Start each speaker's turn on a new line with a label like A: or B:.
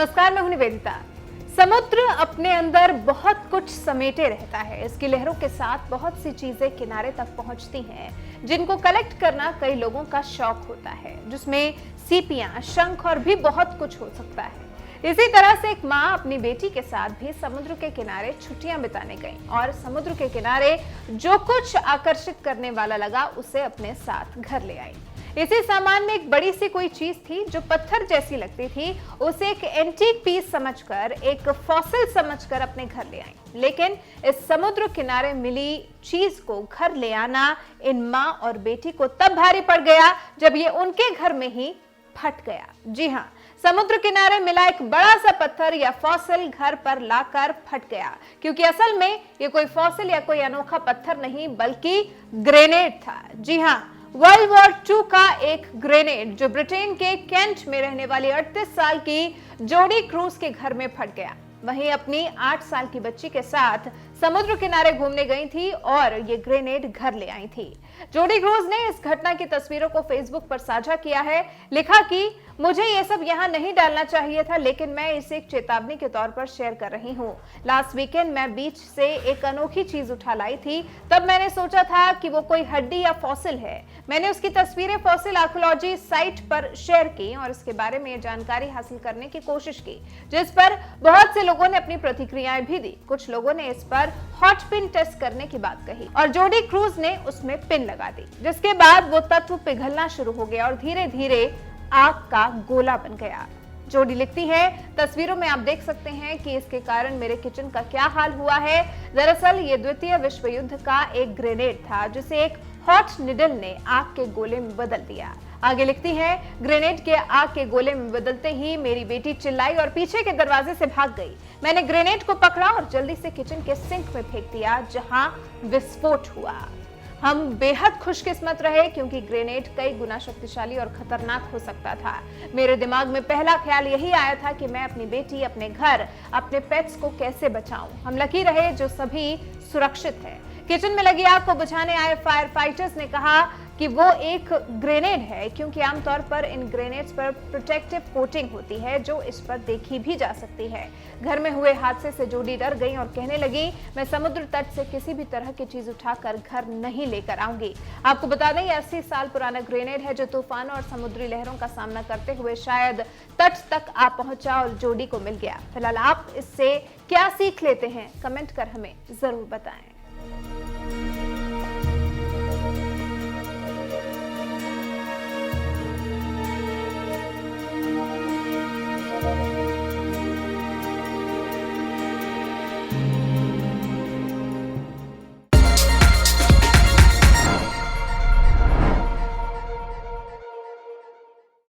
A: नमस्कार, मैं हूं निवेदिता। समुद्र अपने अंदर बहुत कुछ समेटे रहता है। इसकी लहरों के साथ बहुत सी चीजें किनारे तक पहुंचती हैं, जिनको कलेक्ट करना कई लोगों का शौक होता है, जिसमें सीपियां, शंख और भी बहुत कुछ हो सकता है। इसी तरह से एक माँ अपनी बेटी के साथ भी समुद्र के किनारे छुट्टियां बिताने गई और समुद्र के किनारे जो कुछ आकर्षित करने वाला लगा उसे अपने साथ घर ले आई। इसी सामान में एक बड़ी सी कोई चीज थी जो पत्थर जैसी लगती थी। उसे एक एंटीक पीस समझकर, एक फॉसिल समझकर अपने घर ले आई। लेकिन इस समुद्र किनारे मिली चीज को घर ले आना इन माँ और बेटी को तब भारी पड़ गया जब ये उनके घर में ही फट गया। जी हाँ, समुद्र किनारे मिला एक बड़ा सा पत्थर या फॉसिल घर पर लाकर फट गया, क्योंकि असल में ये कोई फॉसिल या कोई अनोखा पत्थर नहीं बल्कि ग्रेनेड था। जी हाँ, वर्ल्ड वॉर 2 का एक ग्रेनेड जो ब्रिटेन के केंट में रहने वाली 38 साल की जोडी क्रूज के घर में फट गया। वहीं अपनी 8 साल की बच्ची के साथ समुद्र किनारे घूमने गई थी और ये ग्रेनेड घर ले आई थी। जोडी क्रूज ने इस घटना की तस्वीरों को फेसबुक पर साझा किया है। लिखा कि मुझे ये सब यहाँ नहीं डालना चाहिए था, लेकिन मैं इसे एक चेतावनी के तौर पर शेयर कर रही हूँ। लास्ट वीकेंड मैं बीच से एक अनोखी चीज उठा लाई थी। तब मैंने सोचा था कि वो कोई हड्डी या फॉसिल है। मैंने उसकी तस्वीरें फॉसिल आर्कियोलॉजी साइट पर शेयर की और इसके बारे में जानकारी हासिल करने की कोशिश की, जिस पर बहुत से लोगों ने अपनी प्रतिक्रियाएं भी दी। कुछ लोगों ने इस पर हॉट पिन टेस्ट करने की बात कही और जोडी क्रूज ने उसमें पिन लगा दी, जिसके बाद वो तत्व पिघलना शुरू हो गया और धीरे धीरे आग का गोला बन गया। जोडी लिखती है, तस्वीरों में आप देख सकते हैं कि इसके कारण मेरे किचन का क्या हाल हुआ है। दरअसल ये द्वितीय विश्व युद्ध का एक ग्रेनेड था जिसे एक हॉट निडल ने आग के गोले में बदल दिया। आगे लिखती है, ग्रेनेड के आग के गोले में बदलते ही मेरी बेटी चिल्लाई और पीछे के दरवाजे से भाग गई। मैंने ग्रेनेड को पकड़ा और जल्दी से किचन के सिंक में फेंक दिया, जहां विस्फोट हुआ। हम बेहद खुशकिस्मत रहे क्योंकि ग्रेनेड कई गुना शक्तिशाली और खतरनाक हो सकता था। मेरे दिमाग में पहला ख्याल यही आया था कि मैं अपनी बेटी, अपने घर, अपने पेट्स को कैसे बचाऊं। हम लकी रहे जो सभी सुरक्षित है। किचन में लगी आग को बुझाने आए फायर फाइटर्स ने कहा कि वो एक ग्रेनेड है, क्योंकि आमतौर पर इन ग्रेनेड्स पर प्रोटेक्टिव कोटिंग होती है जो इस पर देखी भी जा सकती है। घर में हुए हादसे से जोडी डर गई और कहने लगी, मैं समुद्र तट से किसी भी तरह की चीज उठाकर घर नहीं लेकर आऊंगी। आपको बता दें, 80 साल पुराना ग्रेनेड है जो तूफानों और समुद्री लहरों का सामना करते हुए शायद तट तक आ पहुंचा और जोडी को मिल गया। फिलहाल आप इससे क्या सीख लेते हैं, कमेंट कर हमें जरूर बताएं।